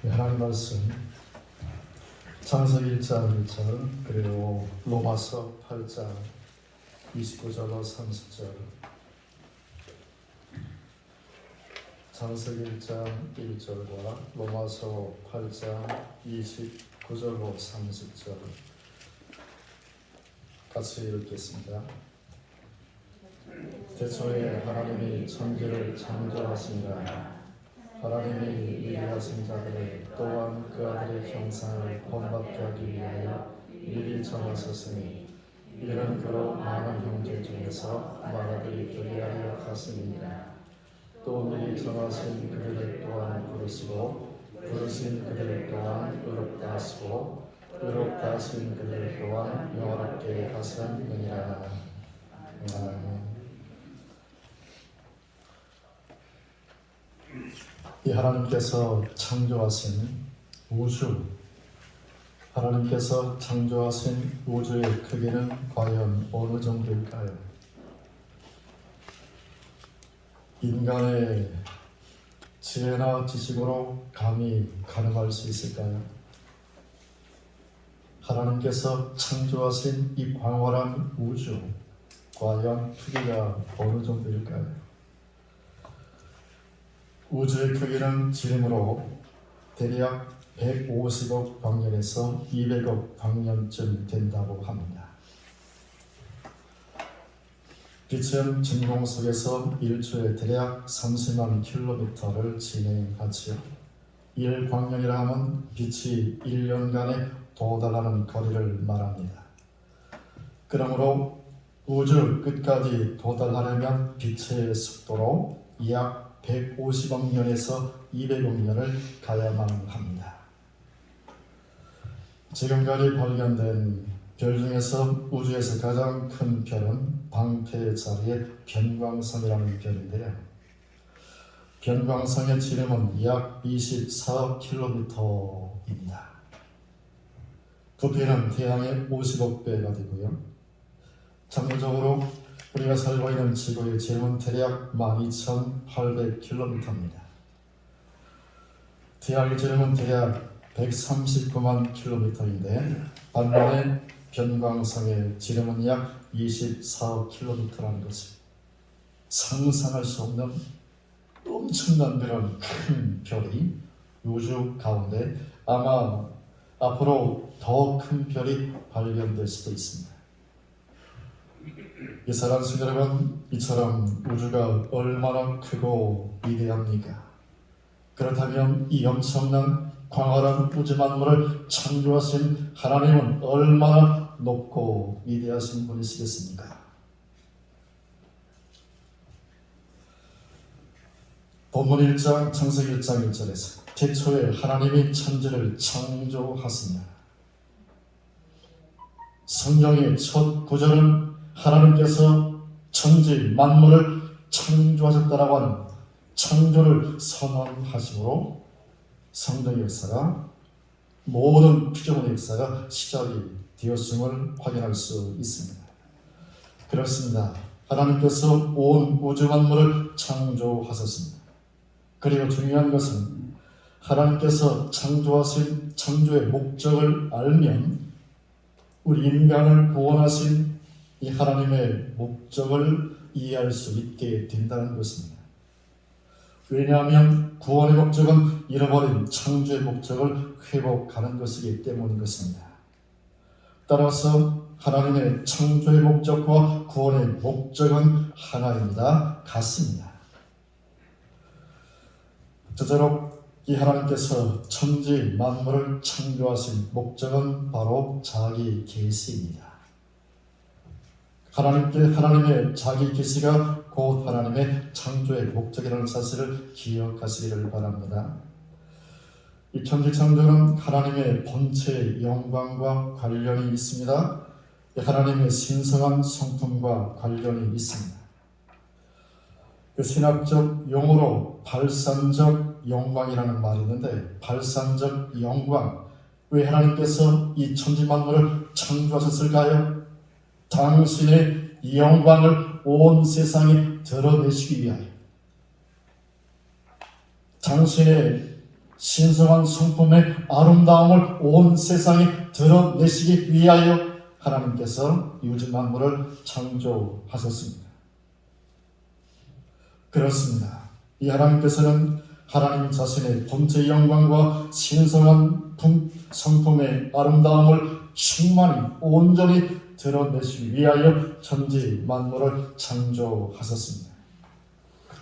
하나님 말씀 창세기 1장 1절 그리고 로마서 8장 29절로 30절. 창세기 1장 1절과 로마서 8장 29절로 30절 같이 읽겠습니다. 태초에 하나님이 천지를 창조하시니라. 하나님이 위대하신 자들을 또한 그 아들의 형상을 본받게 하기 위하여 미리 정하셨으니 이는 그로 많은 형제 중에서 맏아들이 되게 하려 하심이니라. 또 미리 정하신 그들을 또한 부르시고 부르신 그들을 또한 의롭다 하시고 의롭다 하신 그들을 또한 영화롭게 하셨느니라. 아멘. 이 하나님께서 창조하신 우주, 하나님께서 창조하신 우주의 크기는 과연 어느 정도일까요? 인간의 지혜나 지식으로 감히 가늠할 수 있을까요? 하나님께서 창조하신 이 광활한 우주, 과연 크기가 어느 정도일까요? 우주의 크기는 지름으로 대략 150억 광년에서 200억 광년쯤 된다고 합니다. 빛은 진공 속에서 1초에 대략 30만 킬로미터를 진행하지요. 1광년이라 하면 빛이 1년간에 도달하는 거리를 말합니다. 그러므로 우주 끝까지 도달하려면 빛의 속도로 약 150억 년에서 200억 년을 가야만 합니다. 지금까지 발견된 별 중에서 우주에서 가장 큰 별은 방패 자리의 변광성이라는 별인데요. 변광성의 지름은 약 24억 킬로미터입니다. 부피는 태양의 50억 배가 되고요. 참고적으로 우리가 살고 있는 지구의 지름은 대략 12,800km입니다. 태양의 지름은 대략 139만 km인데 반면에 변광성의 지름은 약 24억 km라는 것을 상상할 수 없는 엄청난 그런 큰 별이 우주 가운데 아마 앞으로 더 큰 별이 발견될 수도 있습니다. 이 사랑하는 여러분, 이처럼 우주가 얼마나 크고 위대합니까? 그렇다면 이 엄청난 광활한 우주 만물을 창조하신 하나님은 얼마나 높고 위대하신 분이시겠습니까? 본문 1장 창세기 1장 1절에서 태초에 하나님이 천지를 창조하시니라. 성경의 첫 구절은 하나님께서 천지 만물을 창조하셨다라고 하는 창조를 선언하심으로 성경의 역사가 모든 피조물의 역사가 시작이 되었음을 확인할 수 있습니다. 그렇습니다. 하나님께서 온 우주 만물을 창조하셨습니다. 그리고 중요한 것은 하나님께서 창조하신 창조의 목적을 알면 우리 인간을 구원하신 이 하나님의 목적을 이해할 수 있게 된다는 것입니다. 왜냐하면 구원의 목적은 잃어버린 창조의 목적을 회복하는 것이기 때문인 것입니다. 따라서 하나님의 창조의 목적과 구원의 목적은 하나입니다. 같습니다. 저자로 이 하나님께서 천지 만물을 창조하신 목적은 바로 자기 계시입니다. 하나님의 자기 계시가 곧 하나님의 창조의 목적이라는 사실을 기억하시기를 바랍니다. 이 천지 창조는 하나님의 본체의 영광과 관련이 있습니다. 하나님의 신성한 성품과 관련이 있습니다. 그 신학적 용어로 발산적 영광이라는 말이 있는데, 발산적 영광, 왜 하나님께서 이 천지 만물을 창조하셨을까요? 당신의 영광을 온 세상에 드러내시기 위하여, 당신의 신성한 성품의 아름다움을 온 세상에 드러내시기 위하여 하나님께서 유지 만물을 창조하셨습니다. 그렇습니다. 이 하나님께서는 하나님 자신의 본체의 영광과 신성한 성품의 아름다움을 충만히 온전히 드러내시기 위하여 천지 만물을 창조하셨습니다.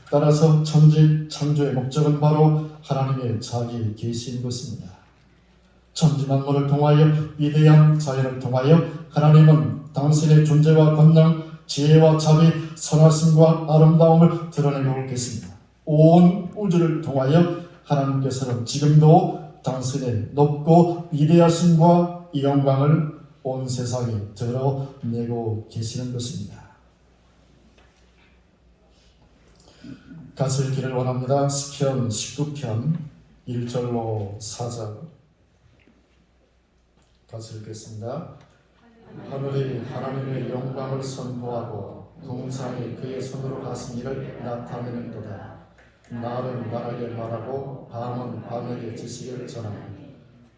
따라서 천지 창조의 목적은 바로 하나님의 자기 계시인 것입니다. 천지 만물을 통하여 위대한 자연을 통하여 하나님은 당신의 존재와 권능, 지혜와 자비, 선하심과 아름다움을 드러내고 계십니다. 온 우주를 통하여 하나님께서는 지금도 당신의 높고 위대하심과 이 영광을 온 세상에 드러내고 계시는 것입니다. 같이 읽기를 원합니다. 시편 19편 1절로 4절 같이 읽겠습니다. 하늘이 하나님의 영광을 선포하고 동산이 그의 손으로 하신 일을 나타내는도다. 날은 날에게 말하고 밤은 밤에게 지식을 전하니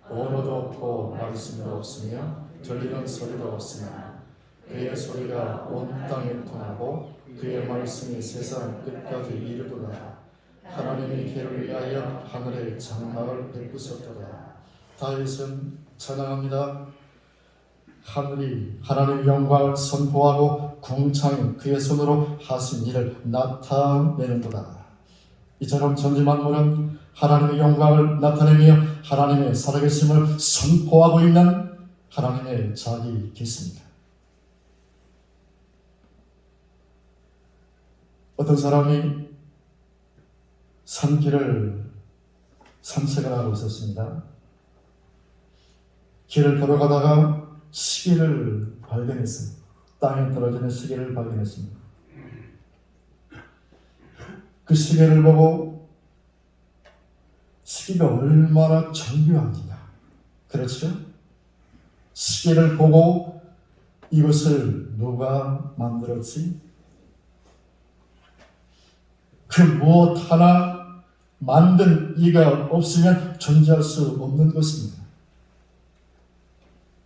언어도 없고 말씀도 없으며 들리는 소리도 없으나 그의 소리가 온 땅에 통하고 그의 말씀이 세상 끝까지 이르도다. 하나님이 그를 위하여 하늘에 장막을 베푸셨도다. 다윗은 찬양합니다. 하늘이 하나님의 영광을 선포하고 궁창이 그의 손으로 하신 일을 나타내는도다. 이처럼 천지 만물은 하나님의 영광을 나타내며 하나님의 살아계심을 선포하고 있는 하나님의 자기 계십니다. 어떤 사람이 산길을 산책을 하고 있었습니다. 길을 걸어가다가 시계를 발견했습니다. 땅에 떨어지는 시계를 발견했습니다. 그 시계를 보고 시계가 얼마나 정교합니다. 그렇죠? 시계를 보고 이것을 누가 만들었지? 그 무엇 하나 만든 이가 없으면 존재할 수 없는 것입니다.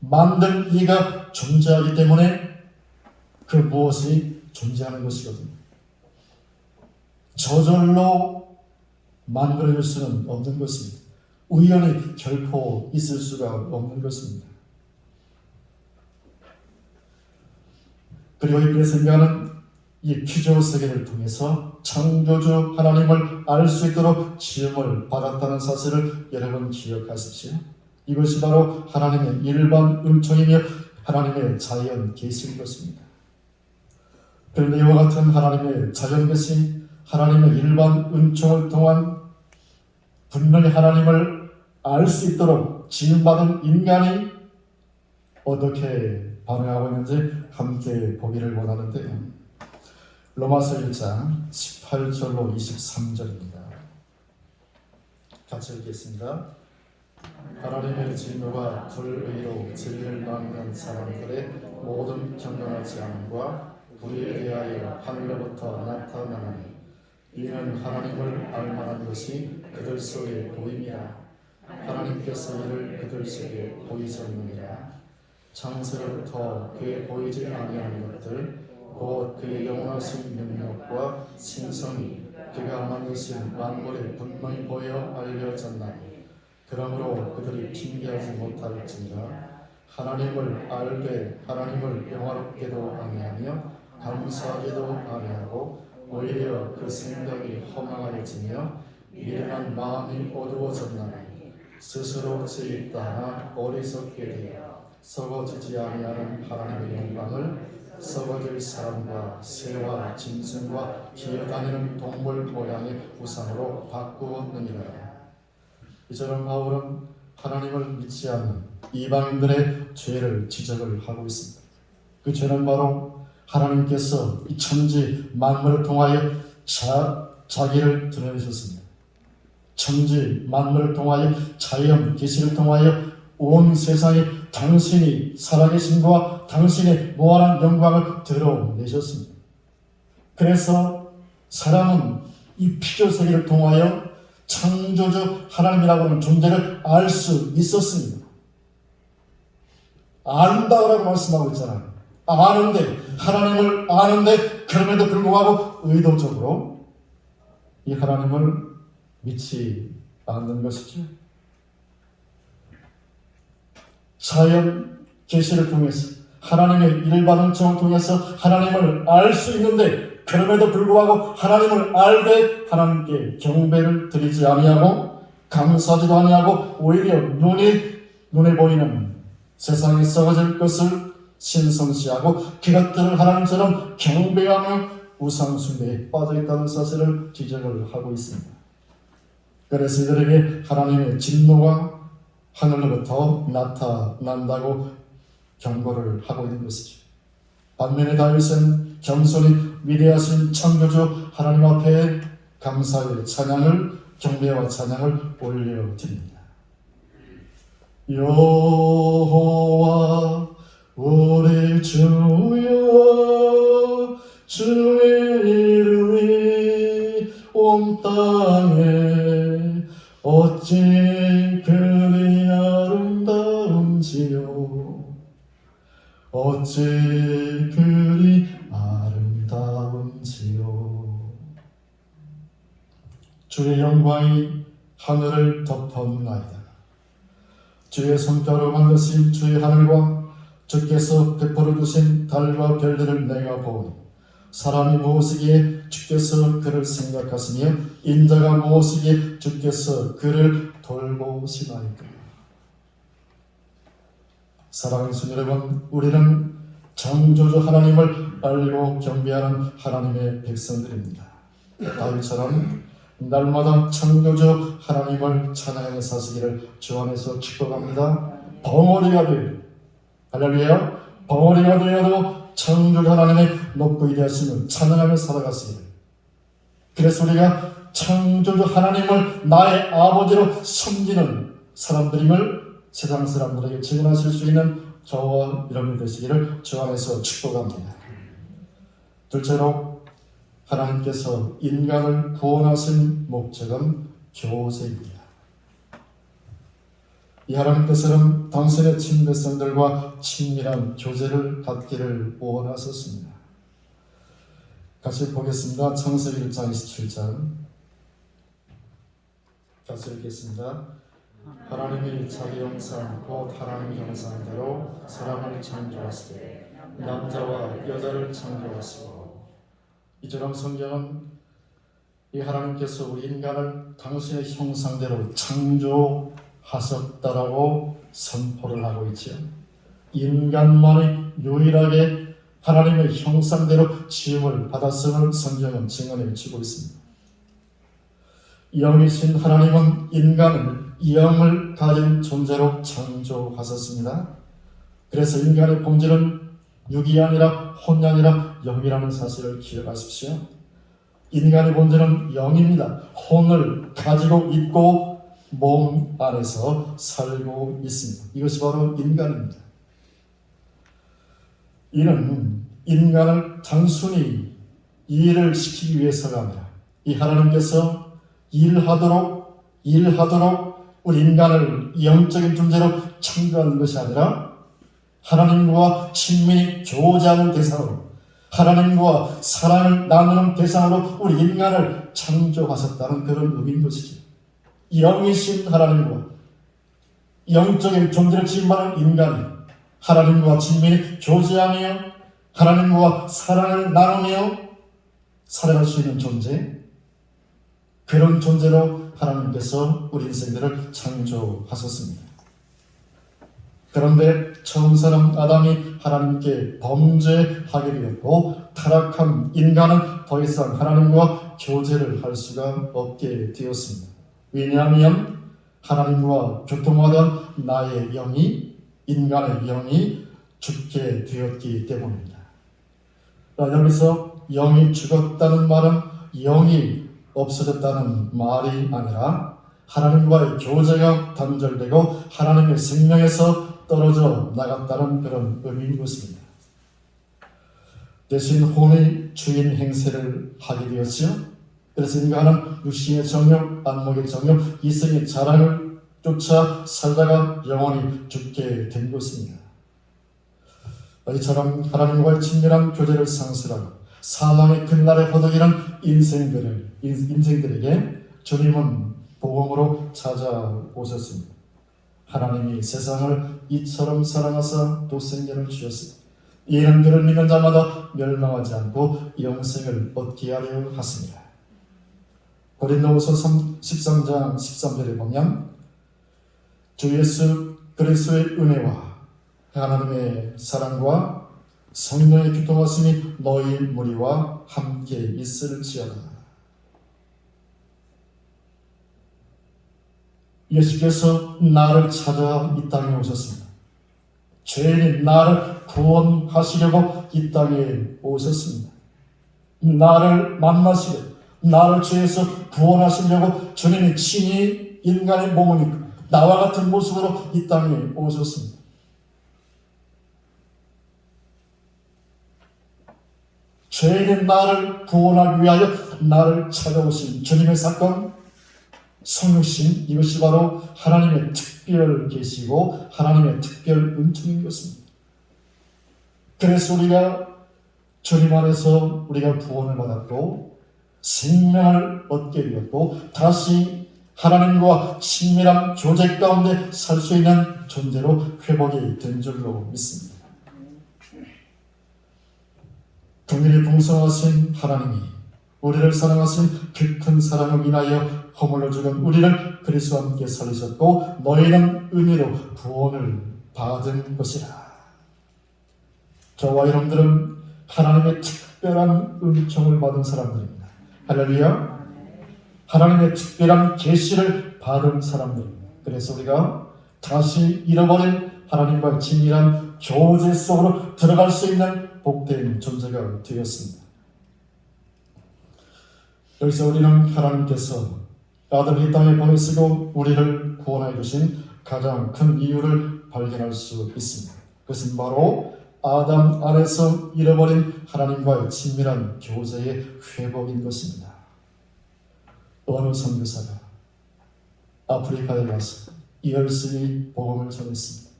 만든 이가 존재하기 때문에 그 무엇이 존재하는 것이거든요. 저절로 만들어질 수는 없는 것입니다. 우연히 결코 있을 수가 없는 것입니다. 그리고 이 프레센가는 이 피조 세계를 통해서 창조주 하나님을 알 수 있도록 지음을 받았다는 사실을 여러분 기억하십시오. 이것이 바로 하나님의 일반 은총이며 하나님의 자연 계시인 것입니다. 그런데 이와 같은 하나님의 자연 계시, 하나님의 일반 은총을 통한 분명히 하나님을 알 수 있도록 지음받은 인간이 어떻게 반응하고 있는지 함께 보기를 원하는데요. 로마서 1장 18절로 23절입니다. 같이 읽겠습니다. 하나님의 진노가 불의로 진리를 막는 사람들의 모든 경건하지 않음과 불의에 대하여 하늘로부터 나타나니 이는 하나님을 알만한 것이 그들 속에 보임이라. 하나님께서 이를 그들 속에 보이셨느니라. 창세로부터 그의 보이지 아니하는 것들 곧 그의 영원하신 능력과 신성이 그가 만드신 만물에 분명히 보여 알려졌나니 그러므로 그들이 핑계하지 못할지니라. 하나님을 알되 하나님을 영화롭게도 아니하며 감사하게도 아니하고 오히려 그 생각이 허망하여지며 미련한 마음이 어두워졌나니 스스로 죄있다 어리석게 되어 썩어지지 아니하는 하나님의 영광을 썩어질 사람과 새와 짐승과 기어다니는 동물 모양의 우상으로 바꾸었느니라. 이처럼 바울은 하나님을 믿지 않는 이방인들의 죄를 지적을 하고 있습니다. 그 죄는 바로 하나님께서 이 천지 만물을 통하여 자기를 드러내셨습니다. 천지 만물을 통하여 자연 계시를 통하여 온 세상에 당신이 살아계심과 당신의 무한한 영광을 드러내셨습니다. 그래서 사람은 이 피조 세계를 통하여 창조주 하나님이라고 하는 존재를 알 수 있었습니다. 안다라고 말씀하고 있잖아요. 아는데, 하나님을 아는데 그럼에도 불구하고 의도적으로 이 하나님을 믿지 않는 것이죠. 자연 계시를 통해서 하나님의 일반응청을 통해서 하나님을 알 수 있는데 그럼에도 불구하고 하나님을 알되 하나님께 경배를 드리지 아니하고 감사하지도 아니하고 오히려 눈에 보이는 세상에 썩어질 것을 신성시하고 그것들을 하나님처럼 경배하며 우상숭배에 빠져있다는 사실을 지적을 하고 있습니다. 그래서 이들에게 하나님의 진노가 하늘로부터 나타난다고 경고를 하고 있는 것이죠. 반면에 다윗은 겸손히 위대하신 창조주 하나님 앞에 감사의 찬양을, 경배와 찬양을 올려드립니다. 여호와 우리 주여, 주의 이름이 온 땅에 어찌 그리 아름다운지요, 어찌 그리 아름다운지요. 주의 영광이 하늘을 덮었나이다. 주의 손가락으로 만드신 주의 하늘과 주께서 베풀어 주신 달과 별들을 내가 보니 사람이 무엇이기에 주께서 그를 생각하시며 인자가 무엇이기에 주께서 그를 돌보시나이까. 사랑하는 성도 여러분, 우리는 창조주 하나님을 알고 경배하는 하나님의 백성들입니다. 다윗처럼 날마다 창조주 하나님을 찬양하며 사시기를 주 안에서 축복합니다. 벙어리가 되어도, 할렐루야, 벙어리가 되어도 창조주 하나님의 높고 위대하심을 찬양하며 살아가시기를. 그래서 우리가 창조주 하나님을 나의 아버지로 섬기는 사람들임을 세상 사람들에게 증언하실 수 있는 저와 여러분이 되시기를 주 안에서 축복합니다. 둘째로, 하나님께서 인간을 구원하신 목적은 교제입니다. 이 하나님께서는 당신의 친백성들과 친밀한 교제를 갖기를 원하셨습니다. 같이 보겠습니다. 창세기 1장 27절 같이 읽겠습니다. 하나님이 자기 형상 곧 하나님 형상대로 사람을 창조하시되 남자와 여자를 창조하시고. 이처럼 성경은 이 하나님께서 우리 인간을 당신의 형상대로 창조하셨다라고 선포를 하고 있지요. 인간만이 유일하게 하나님의 형상대로 지음을 받았음을 성경은 증언해 주고 있습니다. 영이신 하나님은 인간을 영을 가진 존재로 창조하셨습니다. 그래서 인간의 본질은 육이 아니라 혼이 아니라 영이라는 사실을 기억하십시오. 인간의 본질은 영입니다. 혼을 가지고 있고 몸 안에서 살고 있습니다. 이것이 바로 인간입니다. 이는 인간을 단순히 일을 시키기 위해서가 아니라 이 하나님께서 일하도록 우리 인간을 영적인 존재로 창조하는 것이 아니라 하나님과 친밀히 교제하는 대상으로, 하나님과 사랑을 나누는 대상으로 우리 인간을 창조하셨다는 그런 의미인 것이죠. 영이신 하나님과 영적인 존재를 지음하는 인간이 하나님과 친밀히 교제하며 하나님과 사랑을 나누며 살아갈 수 있는 존재, 그런 존재로 하나님께서 우리 인생들을 창조하셨습니다. 그런데 처음 사람 아담이 하나님께 범죄하게 되었고 타락한 인간은 더 이상 하나님과 교제를 할 수가 없게 되었습니다. 왜냐하면 하나님과 교통하던 나의 영이, 인간의 영이 죽게 되었기 때문입니다. 여기서 영이 죽었다는 말은 영이 없어졌다는 말이 아니라 하나님과의 교제가 단절되고 하나님의 생명에서 떨어져 나갔다는 그런 의미인 것입니다. 대신 혼의 주인 행세를 하게 되었지요. 그래서 인간은 육신의 정욕, 안목의 정욕, 이성의 자랑을 쫓아 살다가 영원히 죽게 된 것입니다. 이처럼 하나님과의 친밀한 교제를 상실하고 사망의 그날에 허덕이는 인생들에게 주님은 복음으로 찾아오셨습니다. 하나님이 세상을 이처럼 사랑하사 독생자를 주셨습니다. 이는 그를 믿는 자마다 멸망하지 않고 영생을 얻게 하려 하십니다. 고린도후서 13장 13절에 보면 주 예수 그리스도의 은혜와 하나님의 사랑과 성령의 교통하심이 너희 무리와 함께 있을지어다. 예수께서 나를 찾아 이 땅에 오셨습니다. 죄인인 나를 구원하시려고 이 땅에 오셨습니다. 나를 만나시려, 나를 죄에서 구원하시려고 주님이 친히 인간의 몸을 입고 나와 같은 모습으로 이 땅에 오셨습니다. 죄인인 나를 구원하기 위하여 나를 찾아오신 주님의 사건, 성육신, 이것이 바로 하나님의 특별 계시고 하나님의 특별 은총인 것입니다. 그래서 우리가 주님 안에서 우리가 구원을 받았고 생명을 얻게 되었고 다시 하나님과 친밀한 교제 가운데 살 수 있는 존재로 회복이 된 줄로 믿습니다. 긍휼이 풍성하신 하나님이 우리를 사랑하신 그 큰 사랑을 인하여 허물로 죽은 우리를 그리스도와 함께 살리셨고 너희는 은혜로 구원을 받은 것이라. 저와 여러분들은 하나님의 특별한 은총을 받은 사람들입니다. 할렐루야. 하나님의 특별한 계시를 받은 사람들입니다. 그래서 우리가 다시 잃어버린 하나님과 친밀한 교제 속으로 들어갈 수 있는 복된 존재가 되었습니다. 여기서 우리는 하나님께서 아들을 이 땅에 보내시고 우리를 구원하여 주신 가장 큰 이유를 발견할 수 있습니다. 그것은 바로 아담 안에서 잃어버린 하나님과의 친밀한 교제의 회복인 것입니다. 어느 선교사가 아프리카에 가서 열심히 복음을 전했습니다.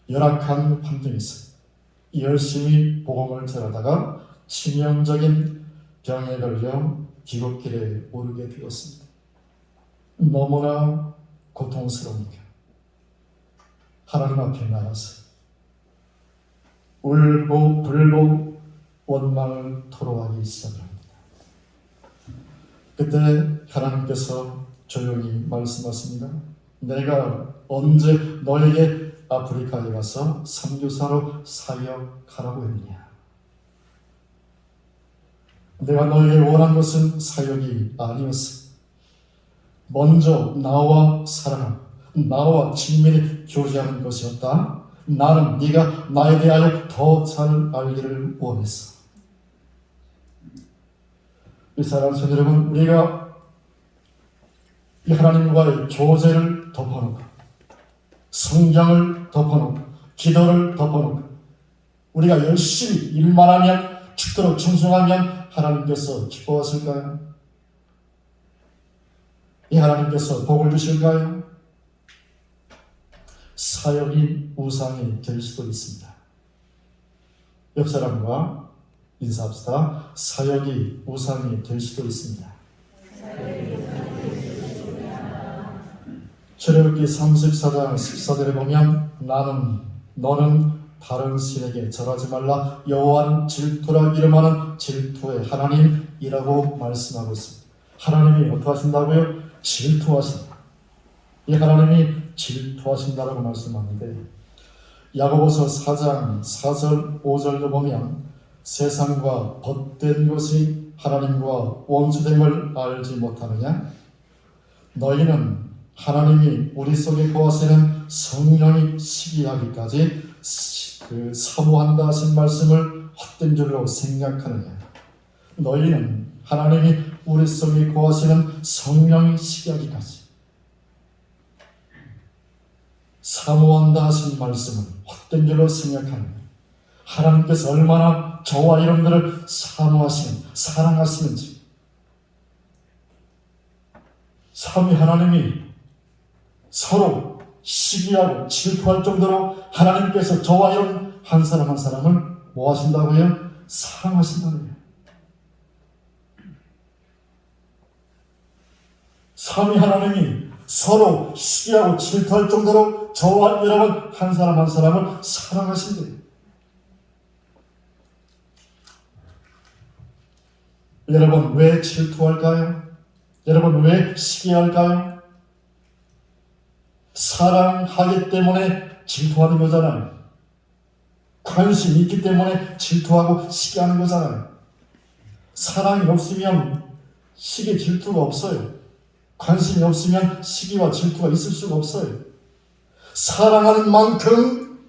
열악한 환경에서 열심히 복음을 전하다가 치명적인 병에 걸려 기겁길에 오르게 되었습니다. 너무나 고통스러우니까 하나님 앞에 나가서 울고 불고 원망을 토로하기 시작합니다. 그때 하나님께서 조용히 말씀하십니다. 내가 언제 너에게 아프리카에 가서 선교사로 사역하라고 했느냐? 내가 너에게 원한 것은 사역이 아니었어. 먼저 나와 사랑하고 나와 친밀히 교제하는 것이었다. 나는 네가 나에 대하여 더 잘 알기를 원했어. 이 사랑하는 성도 여러분, 우리가 이 하나님과의 교제를 덮어놓고 성경을 덮어놓고 기도를 덮어놓고 우리가 열심히 일만 하면 죽도록 충성하면 하나님께서 기뻐하실까요? 이 하나님께서 복을 주실까요? 사역이 우상이 될 수도 있습니다. 옆 사람과 인사합시다. 사역이 우상이 될 수도 있습니다. 출애굽기 34장 14절에 보면 너는 다른 신에게 절하지 말라. 여호와는 질투라 이름하는 질투의 하나님이라고 말씀하고 있습니다. 하나님이 어떻게 하신다고요? 질투하신다. 이 하나님이 질투하신다라고 말씀하는데 야고보서 4장 4절 5절도 보면 세상과 벗된 것이 하나님과 원수됨을 알지 못하느냐? 너희는 하나님이 우리 속에 거하시는 성령이 시기하기까지 사모한다 하신 말씀을 헛된 줄로 생각하느냐? 너희는 하나님이 우리 속에 거하시는 성령이 시기하기까지 사모한다 하신 말씀을 헛된 줄로 생각하느냐? 하나님께서 얼마나 저와 여러분들을 사모하시는, 사랑하시는지 삼위 하나님이 서로 시기하고 질투할 정도로 하나님께서 저와 여러분 한 사람 한 사람을 뭐 하신다고요? 사랑하신다고요. 삼위 하나님이 서로 시기하고 질투할 정도로 저와 여러분 한 사람 한 사람을 사랑하신대요. 여러분 왜 질투할까요? 여러분 왜 시기할까요? 사랑하기 때문에 질투하는 거잖아요. 관심이 있기 때문에 질투하고 시기하는 거잖아요. 사랑이 없으면 시기 질투가 없어요. 관심이 없으면 시기와 질투가 있을 수가 없어요. 사랑하는 만큼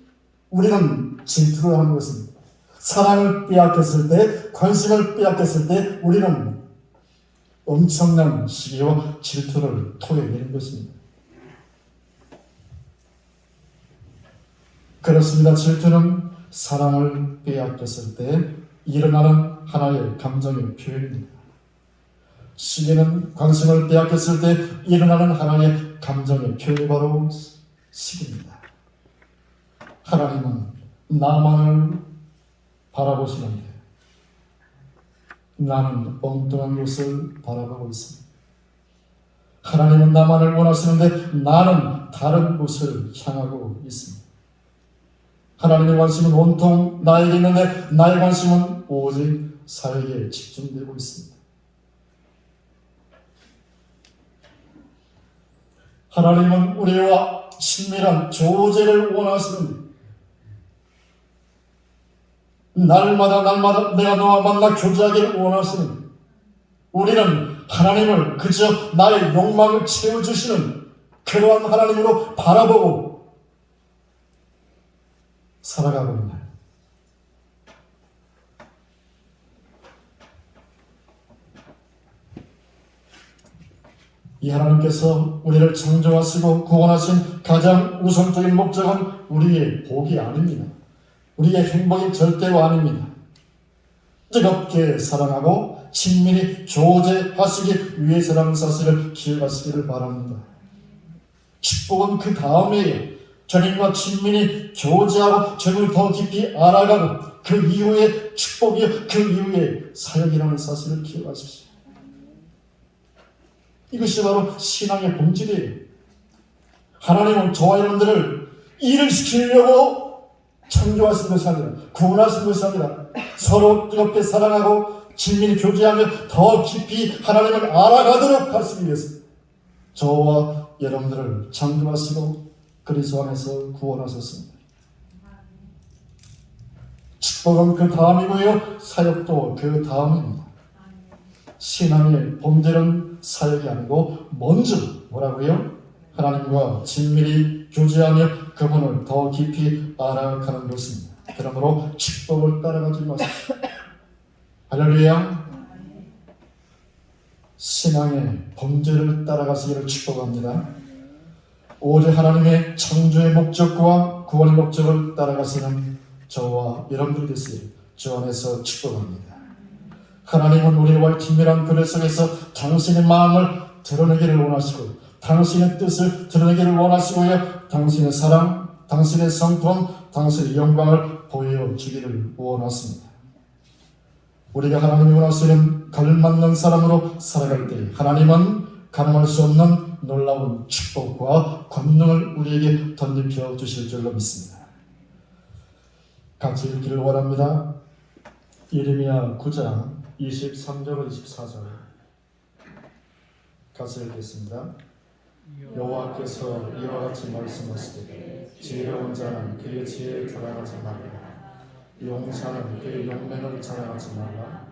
우리는 질투를 하는 것입니다. 사랑을 빼앗겼을 때, 관심을 빼앗겼을 때 우리는 엄청난 시기와 질투를 토해내는 것입니다. 그렇습니다. 질투는 사랑을 빼앗겼을 때 일어나는 하나의 감정의 표현입니다. 시기는 관심을 빼앗겼을 때 일어나는 하나의 감정의 표현이 바로 시기입니다. 하나님은 나만을 바라보시는데 나는 엉뚱한 곳을 바라보고 있습니다. 하나님은 나만을 원하시는데 나는 다른 곳을 향하고 있습니다. 하나님의 관심은 온통 나에게 있는데 나의 관심은 오직 사역에 집중되고 있습니다. 하나님은 우리와 친밀한 교제를 원하시는데 날마다 내가 너와 만나 교제하기를 원하시는데 우리는 하나님을 그저 나의 욕망을 채워주시는 그러한 하나님으로 바라보고 살아가고 있나요? 이 하나님께서 우리를 창조하시고 구원하신 가장 우선적인 목적은 우리의 복이 아닙니다. 우리의 행복이 절대로 아닙니다. 뜨겁게 사랑하고 친밀히 교제하시기 위해서라는 사실을 기억하시기를 바랍니다. 축복은 그 다음에요. 주님과 친밀히 교제하고 주님을 더 깊이 알아가고 그 이후에 축복이요, 그 이후에 사역이라는 사실을 기억하십시오. 이것이 바로 신앙의 본질이에요. 하나님은 저와 여러분들을 일을 시키려고 창조하신 것이 아니라 구원하신 것이 아니라 서로 뜨겁게 사랑하고 친밀히 교제하며 더 깊이 하나님을 알아가도록 하시기 위해서 저와 여러분들을 창조하시고 그리스도 안에서 구원하셨습니다. 축복은 그 다음이고요, 사역도 그 다음입니다. 신앙의 본질은 사역이 아니고 먼저 뭐라고요? 하나님과 친밀히 교제하며 그분을 더 깊이 알아가는 것입니다. 그러므로 축복을 따라가지 마십시오. 할렐루야. 신앙의 본질을 따라가시기를 축복합니다. 오직 하나님의 창조의 목적과 구원의 목적을 따라가시는 저와 여러분들이 되시기를 주 안에서 축복합니다. 하나님은 우리와 긴밀한 교제 속에서 당신의 마음을 드러내기를 원하시고 당신의 뜻을 드러내기를 원하시고요, 당신의 사랑, 당신의 성품, 당신의 영광을 보여주기를 원하십니다. 우리가 하나님이 원하시는 걸맞는 사람으로 살아갈 때 하나님은 가늠할 수 없는 놀라운 축복과 권능을 우리에게 덧입혀 주실 줄로 믿습니다. 같이 읽기를 원합니다. 예레미야 9장 23절로 24절 같이 읽겠습니다. 여호와께서 이와 같이 말씀하시되 지혜로운 자는 그의 지혜를 자랑하지 말라. 용사는 그의 용맹을 자랑하지 말라.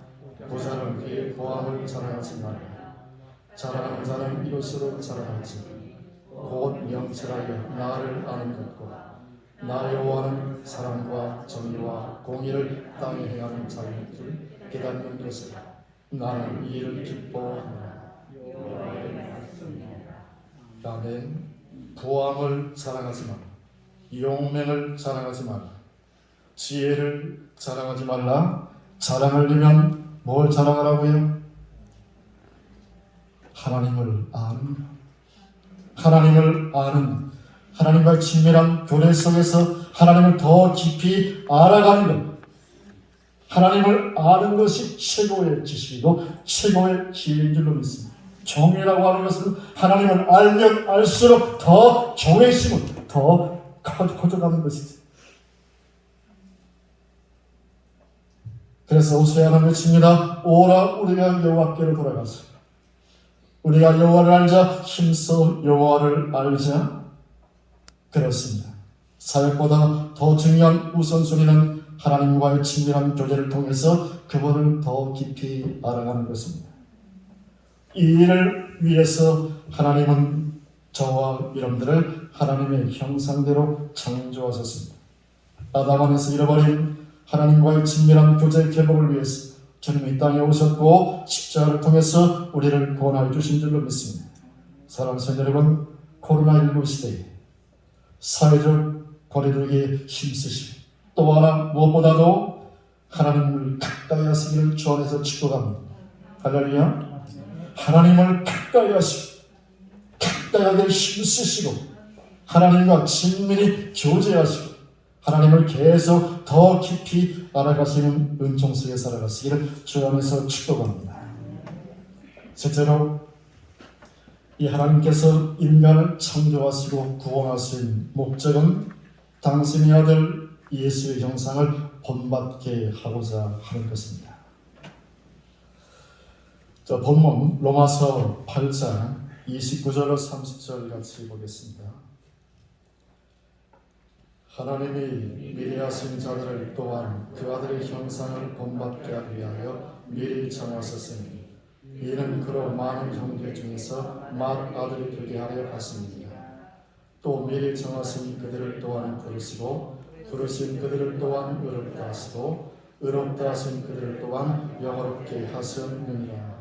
부자는 그의 고함을 자랑하지 말라. 자랑하는 자는 이것으로 자랑하지 곧 명철하여 나를 아는 것과 나 여호와는 사랑과 정의와 공의를 땅에 행하는 자인 줄 깨닫는 것이라. 나는 이 일을 기뻐하노라. 아멘. 부함을 자랑하지 말라. 용맹을 자랑하지 말라. 지혜를 자랑하지 말라. 자랑하려면 뭘 자랑하라고요? 하나님을 아는 것. 하나님을 아는, 하나님과의 친밀한 교제 속에서 하나님을 더 깊이 알아가는 것, 하나님을 아는 것이 최고의 지식이고 최고의 지혜인 줄로 믿습니다. 정의라고 하는 것은 하나님을 알면 알수록 더 정의심은 더 커져가는 것이지. 그래서 호세아는 외칩니다. 오라 우리가 여호와께로 돌아가서 우리가 여호와를 알자, 힘써 여호와를 알자. 그렇습니다. 사역보다 더 중요한 우선순위는 하나님과의 친밀한 교제를 통해서 그분을 더 깊이 알아가는 것입니다. 이 일을 위해서 하나님은 저와 여러분들을 하나님의 형상대로 창조하셨습니다. 아담 안에서 잃어버린 하나님과의 친밀한 교제 회복을 위해서 주님이 이 땅에 오셨고 십자가를 통해서 우리를 구원하여 주신 줄로 믿습니다. 사랑하는 성도 여러분, 코로나19 시대에 사회적 거리두기에 힘쓰시고 또 하나 무엇보다도 하나님을 가까이 하시기를 주 안에서 축복합니다. 할렐루야. 하나님을 가까이 하시고 가까이 하기를 힘쓰시고 하나님과 친밀히 교제하시고 하나님을 계속 더 깊이 알아가시는 은총 속에 살아가시기를 주 안에서 축복합니다. 실제로 이 하나님께서 인간을 창조하시고 구원하신 목적은 당신의 아들 예수의 형상을 본받게 하고자 하는 것입니다. 자, 본문 로마서 8장 29절로 30절 같이 보겠습니다. 하나님이 미리 하신 자들을 또한 그 아들의 형상을 본받게 하기 위하여 미리 정하셨으니 이는 그로 많은 형제 중에서 맏아들이 되게 하려 하십니다. 또 미리 정하신 그들을 또한 부르시고 부르신 그들을 또한 의롭게 하시고 의롭게 하신 그들을 또한 영화롭게 하셨느니라.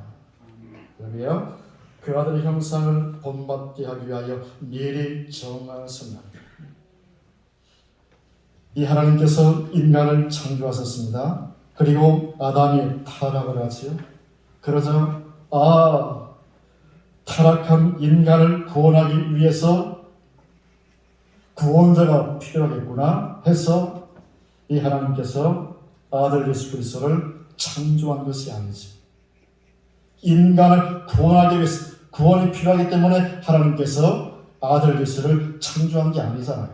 여기요, 그 아들의 형상을 본받게 하기 위하여 미리 정하셨나. 이 하나님께서 인간을 창조하셨습니다. 그리고 아담이 타락을 하지요. 그러자 타락한 인간을 구원하기 위해서 구원자가 필요하겠구나 해서 이 하나님께서 아들 예수 그리스도를 창조한 것이 아니지. 인간을 구원하기 위해서 구원이 필요하기 때문에 하나님께서 아들 예수를 창조한 게 아니잖아요.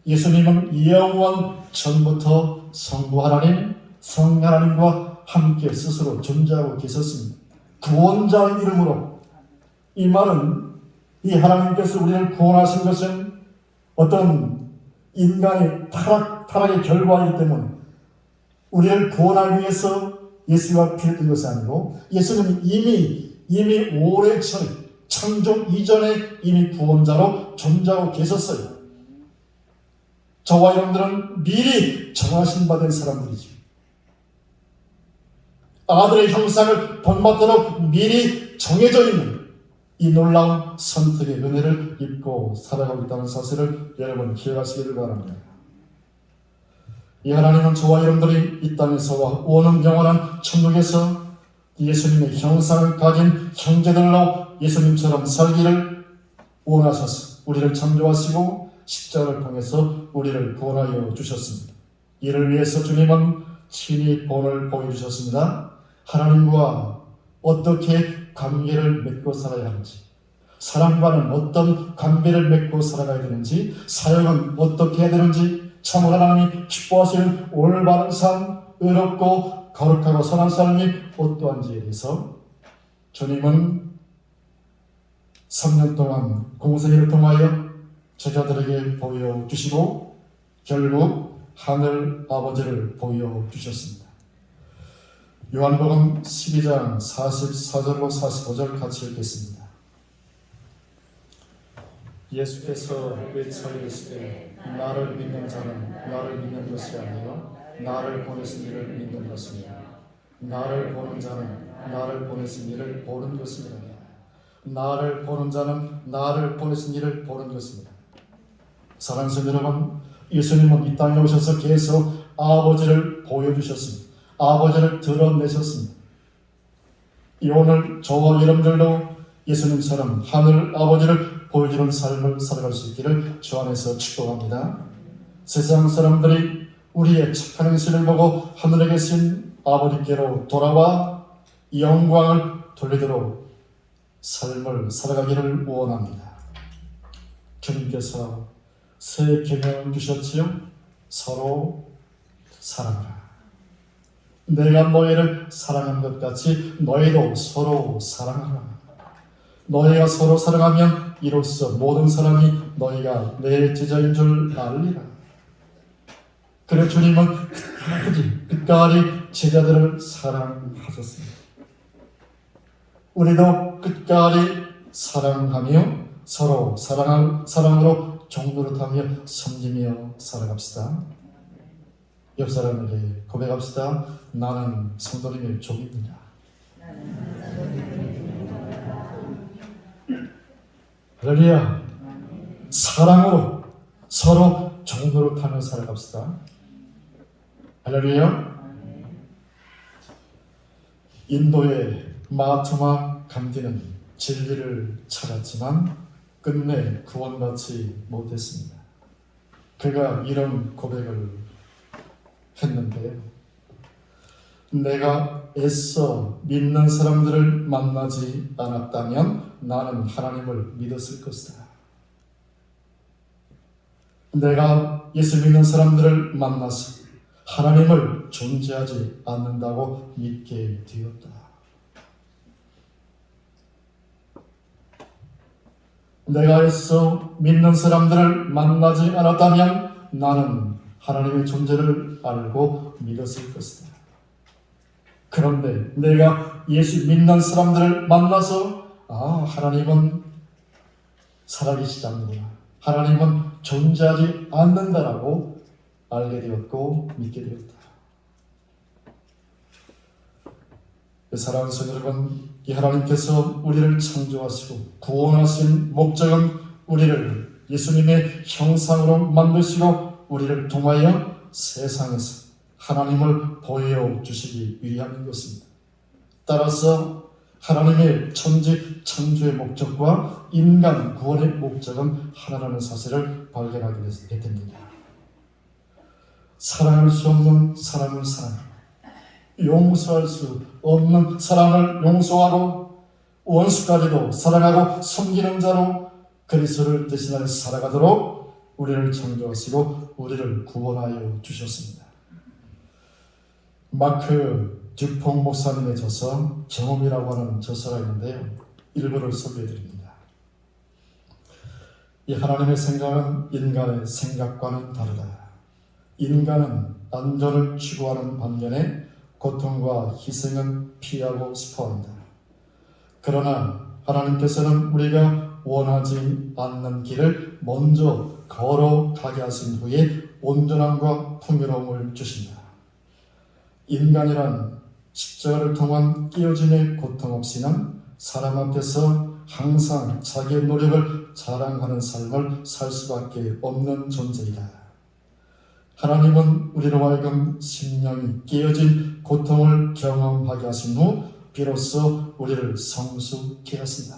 예수님은 영원 전부터 성부 하나님, 성 하나님과 함께 스스로 존재하고 계셨습니다. 구원자의 이름으로. 이 말은 이 하나님께서 우리를 구원하신 것은 어떤 인간의 타락의 결과이기 때문에 우리를 구원하기 위해서 예수가 필요했던 것이 아니고 예수님은 이미 오래 전에 창조 이전에 이미 구원자로 존재하고 계셨어요. 저와 여러분들은 미리 정하신 바 된 사람들이죠. 아들의 형상을 본받도록 미리 정해져 있는 이 놀라운 선택의 은혜를 입고 살아가고 있다는 사실을 여러분 기억하시기를 바랍니다. 이 하나님은 저와 여러분들이 이 땅에서와 오는 영원한 천국에서 예수님의 형상을 가진 형제들로 예수님처럼 살기를 원하셔서 우리를 창조하시고 십자가를 통해서 우리를 구원하여 주셨습니다. 이를 위해서 주님은 친히 본을 보여주셨습니다. 하나님과 어떻게 관계를 맺고 살아야 하는지, 사람과는 어떤 관계를 맺고 살아가야 되는지, 사역은 어떻게 해야 되는지, 참으로 하나님이 기뻐하시는 올바른 삶, 의롭고 거룩하고 선한 삶이 어떠한지에 대해서 주님은 3년 동안 공생애를 통하여 제자들에게 보여주시고 결국 하늘 아버지를 보여주셨습니다. 요한복음 12장 44절로 45절 같이 읽겠습니다. 예수께서 외쳐 이르시되 나를 믿는 자는 나를 믿는 것이 아니요 나를 보내신 이를 믿는 것이며 나를 보는 자는 나를 보내신 이를 보는 것이니라. 나를 보는 자는 나를 보내신 이를 보는 것입니다. 사랑하는 성도 여러분, 예수님은 이 땅에 오셔서 계속 아버지를 보여주셨습니다. 아버지를 드러내셨습니다. 오늘 저와 여러분들도 예수님처럼 하늘 아버지를 보여주는 삶을 살아갈 수 있기를 주 안에서 축복합니다. 세상 사람들이 우리의 착한 행실을 보고 하늘에 계신 아버지께로 돌아와 영광을 돌리도록 삶을 살아가기를 원합니다. 주님께서 새 계명을 주셨지요. 서로 사랑하라. 내가 너희를 사랑한 것 같이 너희도 서로 사랑하라. 너희가 서로 사랑하면 이로써 모든 사람이 너희가 내 제자인 줄 알리라. 그래 주님은 끝까지 제자들을 사랑하셨습니다. 우리도 끝까지 사랑하며 서로 사랑으로 종노릇하며 섬기며 살아갑시다. 옆 사람에게 고백합시다. 나는 성도님의 종입니다. 할렐루야. 사랑으로 서로 종노릇하며 살아갑시다. 할렐루야. 인도의 마하트마 간디는 진리를 찾았지만 끝내 구원받지 못했습니다. 그가 이런 고백을 했는데요. 내가 애써 믿는 사람들을 만나지 않았다면 나는 하나님을 믿었을 것이다. 내가 예수 믿는 사람들을 만나서 하나님을 존재하지 않는다고 믿게 되었다. 내가 애써 믿는 사람들을 만나지 않았다면 나는 하나님의 존재를 알고 믿었을 것이다. 그런데 내가 예수 믿는 사람들을 만나서 하나님은 살아계시지 않는구나. 하나님은 존재하지 않는다라고 알게 되었고 믿게 되었다. 사랑하는 성도 여러분, 이 하나님께서 우리를 창조하시고 구원하신 목적은 우리를 예수님의 형상으로 만드시고 우리를 통하여 세상에서 하나님을 보여주시기 위함인 것입니다. 따라서 하나님의 천지 창조의 목적과 인간 구원의 목적은 하나라는 사실을 발견하게 됩니다. 사랑할 수 없는 사람을 사랑하고 용서할 수 없는 사람을 용서하고 원수까지도 사랑하고 섬기는 자로 그리스도를 대신하여 살아가도록 우리를 창조하시고 우리를 구원하여 주셨습니다. 마크 듀퐁 목사님의 저서 경험이라고 하는 저서가 있는데요. 일부를 소개해드립니다. 이 하나님의 생각은 인간의 생각과는 다르다. 인간은 안전을 추구하는 반면에 고통과 희생은 피하고 싶어한다. 그러나 하나님께서는 우리가 원하지 않는 길을 먼저 걸어가게 하신 후에 온전함과 풍요로움을 주신다. 인간이란 십자가를 통한 끼어짐의 고통 없이는 사람 앞에서 항상 자기의 노력을 자랑하는 삶을 살 수밖에 없는 존재이다. 하나님은 우리로 하여금 심령이 깨어진 고통을 경험하게 하신 후 비로소 우리를 성숙케 하신다.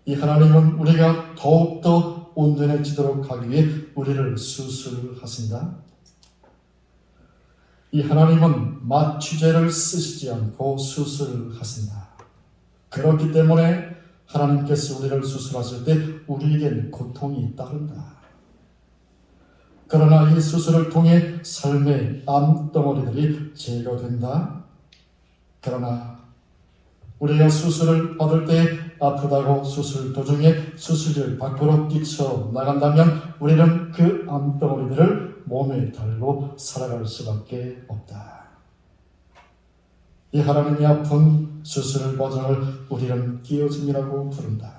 이 하나님은 우리가 더욱더 온전해지도록 하기 위해 우리를 수술하신다. 이 하나님은 마취제를 쓰시지 않고 수술하신다. 그렇기 때문에 하나님께서 우리를 수술하실 때 우리에겐 고통이 따른다. 그러나 이 수술을 통해 삶의 암덩어리들이 제거된다. 그러나 우리가 수술을 받을 때 아프다고 수술 도중에 수술을 밖으로 뛰쳐나간다면 우리는 그 암덩어리들을 몸에 달고 살아갈 수밖에 없다. 이 하나님의 아픈 수술 과정을 우리는 끼어짐이라고 부른다.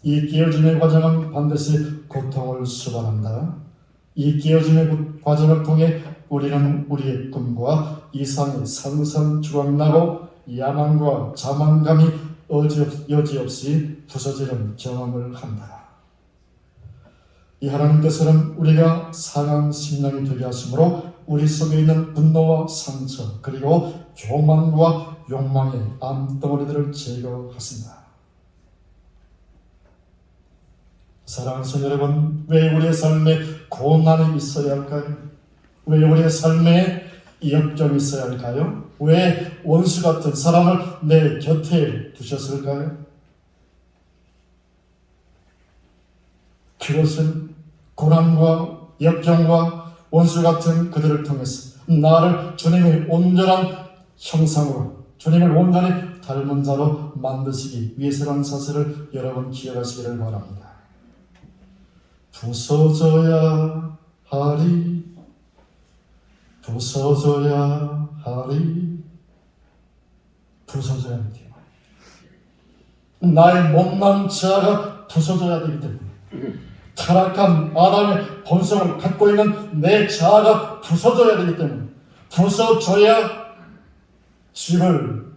이 끼어짐의 과정은 반드시 고통을 수반한다. 이 끼어짐의 과정을 통해 우리는 우리의 꿈과 이상이 산산조각나고 야망과 자만감이 여지없이 부서지는 경험을 한다. 이 하나님께서는 우리가 상한 심령이 되게 하심으로 우리 속에 있는 분노와 상처 그리고 교만과 욕망의 암덩어리들을 제거하신다. 사랑하는 성도 여러분, 왜 우리의 삶에 고난이 있어야 할까요? 왜 우리의 삶에 역경이 있어야 할까요? 왜 원수 같은 사람을 내 곁에 두셨을까요? 그것은 고난과 역경과 원수 같은 그들을 통해서 나를 주님의 온전한 형상으로, 주님을 온전히 닮은 자로 만드시기 위해서라는 사실을 여러분 기억하시기를 바랍니다. 부서져야 하리, 부서져야 하리, 부서져야 합니다. 나의 못난 자아가 부서져야 되기 때문에, 타락한 아담의 본성을 갖고 있는 내 자아가 부서져야 되기 때문에, 부서져야 집을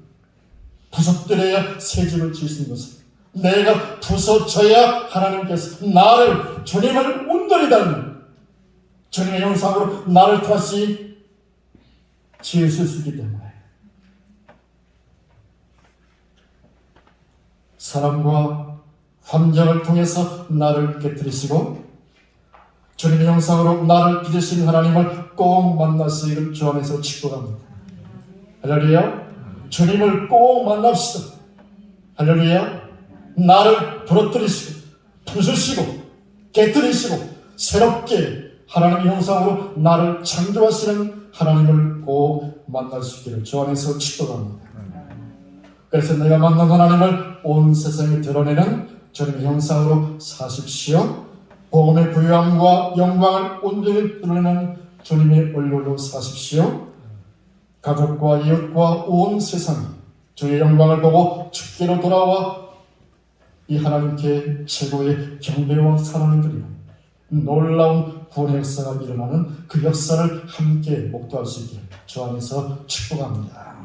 부서뜨려야 새 집을 지을 수 있는 것을, 내가 부서져야 하나님께서 나를, 주님을 온전히 닮는 주님의 형상으로 나를 다시 지으실 수 있기 때문에, 사람과 환경을 통해서 나를 깨뜨리시고 주님의 형상으로 나를 빚으신 하나님을 꼭 만나시기를 주 안에서 축복합니다. 할렐루야. 주님을 꼭 만납시다. 할렐루야. 나를 부러뜨리시고 부수시고 깨뜨리시고 새롭게 하나님의 형상으로 나를 창조하시는 하나님을 꼭 만날 수 있기를 주 안에서 축복합니다. 그래서 내가 만난 하나님을 온 세상에 드러내는 주님의 형상으로 사십시오. 복음의 부유함과 영광을 온전히 드러내는 주님의 얼굴로 사십시오. 가족과 이웃과 온 세상이 주의 영광을 보고 주께로 돌아와 이 하나님께 최고의 경배와 사랑을 드리는 놀라운 구원의 역사가 일어나는 그 역사를 함께 목도할 수 있기를 주 안에서 축복합니다.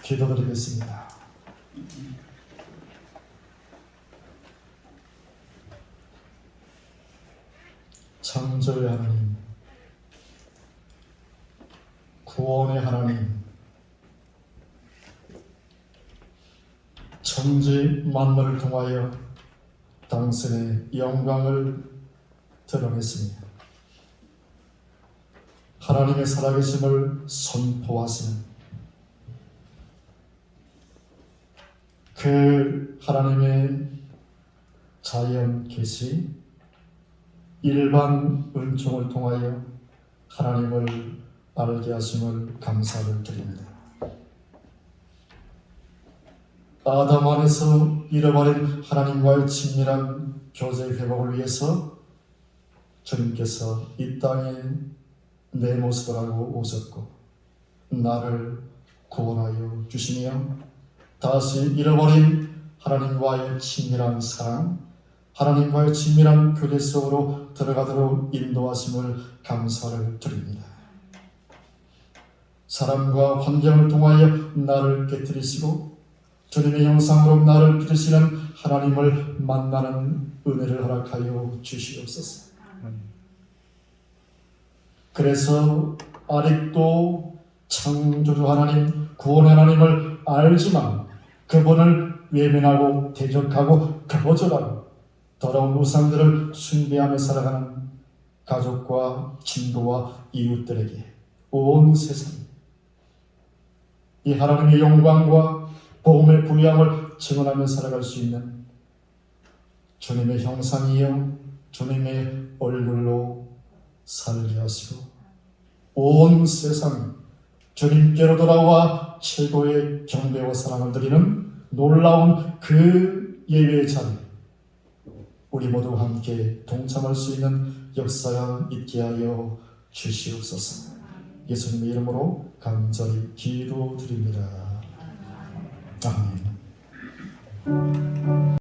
기도드리겠습니다. 창조의 하나님, 구원의 하나님, 천지 만물을 통하여 당신의 영광을 드러냈습니다. 하나님의 살아계심을 선포하시는 그 하나님의 자연 계시, 일반 은총을 통하여 하나님을 알게 하심을 감사를 드립니다. 아담 안에서 잃어버린 하나님과의 친밀한 교제 회복을 위해서 주님께서 이 땅에 내 모습을 알고 오셨고 나를 구원하여 주시며 다시 잃어버린 하나님과의 친밀한 사랑, 하나님과의 친밀한 교제 속으로 들어가도록 인도하심을 감사를 드립니다. 사람과 환경을 통하여 나를 깨뜨리시고 주님의 형상으로 나를 빚으시는 하나님을 만나는 은혜를 허락하여 주시옵소서. 그래서 아직도 창조주 하나님, 구원 하나님을 알지만 그분을 외면하고 대적하고 거절하고 더러운 우상들을 숭배하며 살아가는 가족과 친구와 이웃들에게 온 세상 이 하나님의 영광과 복음의 부유함을 증언하며 살아갈 수 있는 주님의 형상이요 주님의 얼굴로 살게 하시고 온 세상 주님께로 돌아와 최고의 경배와 사랑을 드리는 놀라운 그 예배의 자리 우리 모두 함께 동참할 수 있는 역사가 있게 하여 주시옵소서. 예수님의 이름으로 간절히 기도드립니다. 아멘.